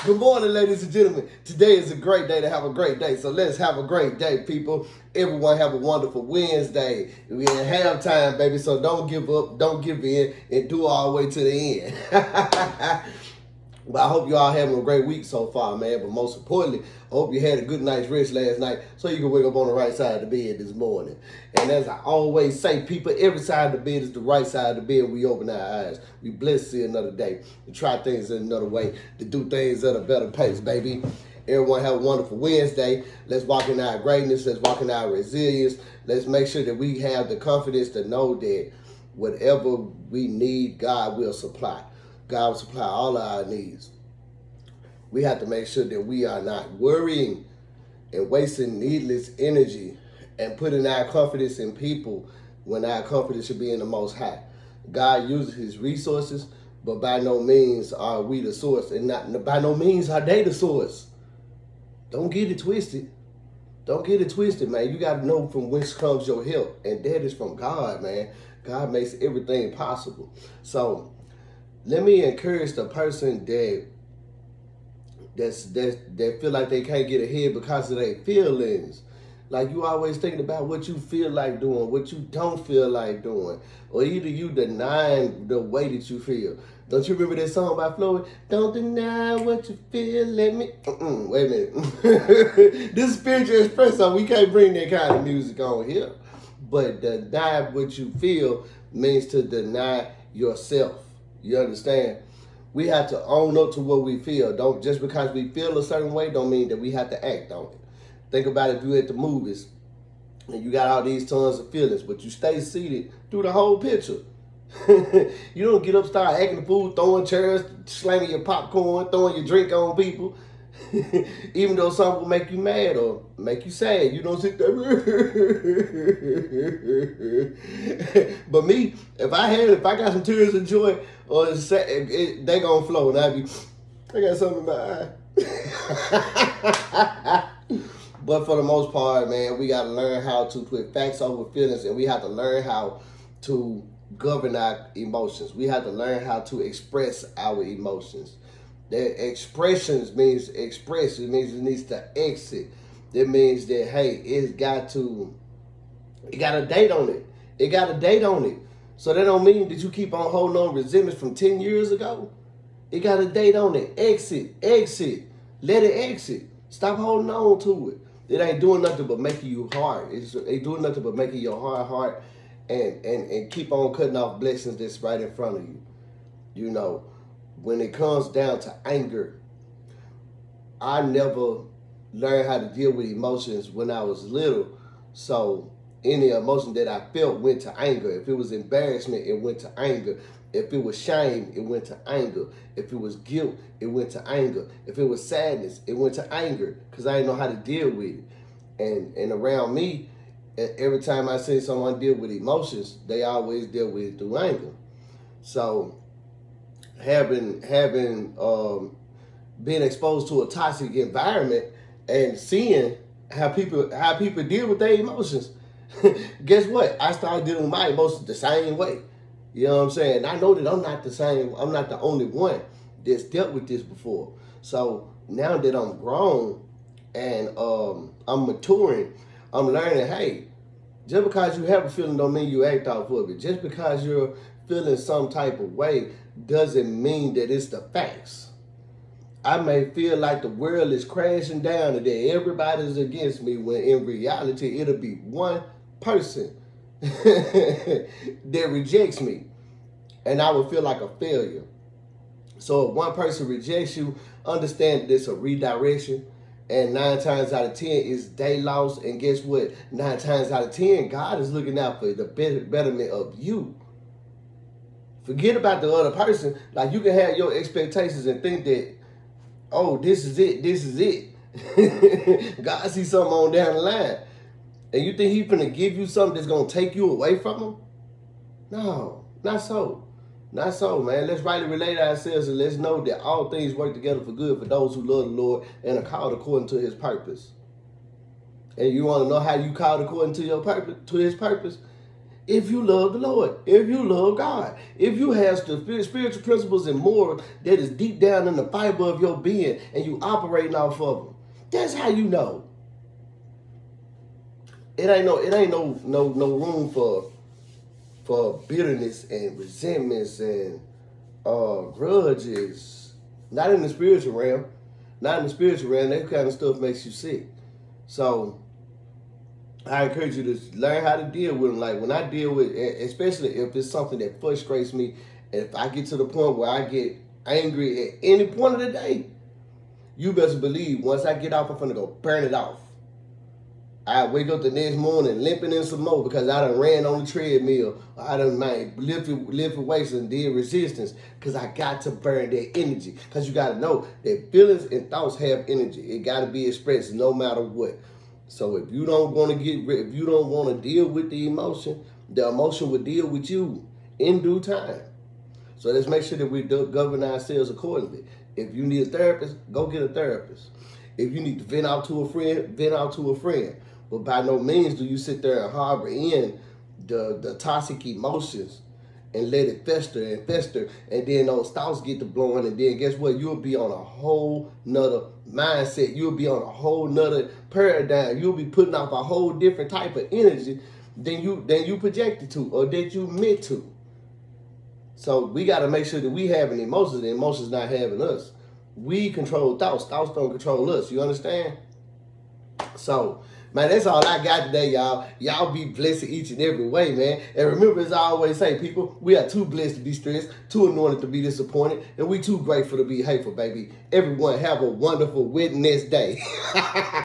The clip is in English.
Good morning, ladies and gentlemen. Today is a great day to have a great day. So let's have a great day, people. Everyone have a wonderful Wednesday. We in halftime, baby. So don't give up, don't give in, and do all the way to the end. Well, I hope you all having a great week so far, man. But most importantly, I hope you had a good night's rest last night so you can wake up on the right side of the bed this morning. And as I always say, people, every side of the bed is the right side of the bed. We open our eyes. We blessed to see another day, to try things in another way, to do things at a better pace, baby. Everyone have a wonderful Wednesday. Let's walk in our greatness. Let's walk in our resilience. Let's make sure that we have the confidence to know that whatever we need, God will supply. God will supply all of our needs. We have to make sure that we are not worrying and wasting needless energy and putting our confidence in people when our confidence should be in the Most High. God uses His resources, but by no means are we the source, and not by no means are they the source. Don't get it twisted. Don't get it twisted, man. You got to know from whence comes your help, and that is from God, man. God makes everything possible. So let me encourage the person that feel like they can't get ahead because of their feelings. Like, you always thinking about what you feel like doing, what you don't feel like doing, or either you denying the way that you feel. Don't you remember that song by Floyd? Don't deny what you feel, let me... Wait a minute. This is spiritual Expresso. We can't bring that kind of music on here. But deny what you feel means to deny yourself. You understand? We have to own up to what we feel. Don't just because we feel a certain way don't mean that we have to act on it. Think about if you're at the movies and you got all these tons of feelings, but you stay seated through the whole picture. You don't get up, start acting the fool, throwing chairs, slanging your popcorn, throwing your drink on people. Even though something will make you mad or make you sad, you don't sit there. But me, if I got some tears of joy, or they gonna flow, and I got something in my eye. But for the most part, man, we gotta learn how to put facts over feelings, and we have to learn how to govern our emotions. We have to learn how to express our emotions. That expressions means express. It means it needs to exit. That means that, hey, it got a date on it. It got a date on it. So that don't mean that you keep on holding on resentments from 10 years ago. It got a date on it. Exit. Let it exit. Stop holding on to it. It ain't doing nothing but making you hard. It ain't doing nothing but making your heart and keep on cutting off blessings that's right in front of you. You know, when it comes down to anger, I never learned how to deal with emotions when I was little. So any emotion that I felt went to anger. If it was embarrassment, it went to anger. If it was shame, it went to anger. If it was guilt, it went to anger. If it was sadness, it went to anger because I didn't know how to deal with it. And around me, every time I see someone deal with emotions, they always deal with it through anger. So having been exposed to a toxic environment and seeing how people deal with their emotions, guess what? I started dealing with my emotions the same way. You know what I'm saying? I know that I'm not the only one that's dealt with this before. So now that I'm grown and I'm maturing, I'm learning, hey, just because you have a feeling don't mean you act off of it. Just because you're feeling some type of way doesn't mean that it's the facts. I may feel like the world is crashing down and that everybody's against me, when in reality it'll be one person that rejects me, and I would feel like a failure. So if one person rejects you, understand that it's a redirection, and 9 times out of 10 is they lost. And guess what? 9 times out of 10, God is looking out for the betterment of you. Forget about the other person. Like, you can have your expectations and think that, oh, this is it. God sees something on down the line. And you think He's finna give you something that's gonna take you away from Him? No, not so. Not so, man. Let's rightly relate ourselves and let's know that all things work together for good for those who love the Lord and are called according to His purpose. And you want to know how you called according to your purpose, to His purpose? If you love the Lord, if you love God, if you have the spiritual principles and morals that is deep down in the fiber of your being and you operating off of them, that's how you know. It ain't no room for bitterness and resentments and grudges. Not in the spiritual realm. Not in the spiritual realm. That kind of stuff makes you sick. So I encourage you to learn how to deal with them. Like when I deal with, especially if it's something that frustrates me, and if I get to the point where I get angry at any point of the day, you best believe once I get off, I'm gonna go burn it off. I wake up the next morning limping in some more because I done ran on the treadmill. I done lifted weights and did resistance because I got to burn that energy. Because you got to know that feelings and thoughts have energy. It got to be expressed no matter what. So if you don't want to if you don't want to deal with the emotion will deal with you in due time. So let's make sure that we govern ourselves accordingly. If you need a therapist, go get a therapist. If you need to vent out to a friend, vent out to a friend. But by no means do you sit there and harbor in the toxic emotions and let it fester and fester, and then those thoughts get to blowing, and then guess what? You'll be on a whole nother mindset. You'll be on a whole nother paradigm. You'll be putting off a whole different type of energy than you projected to or that you meant to. So we got to make sure that we having emotions and emotions not having us. We control thoughts. Thoughts don't control us. You understand? So, man, that's all I got today, y'all. Y'all be blessed each and every way, man. And remember, as I always say, people, we are too blessed to be stressed, too anointed to be disappointed, and we too grateful to be hateful, baby. Everyone have a wonderful witness day.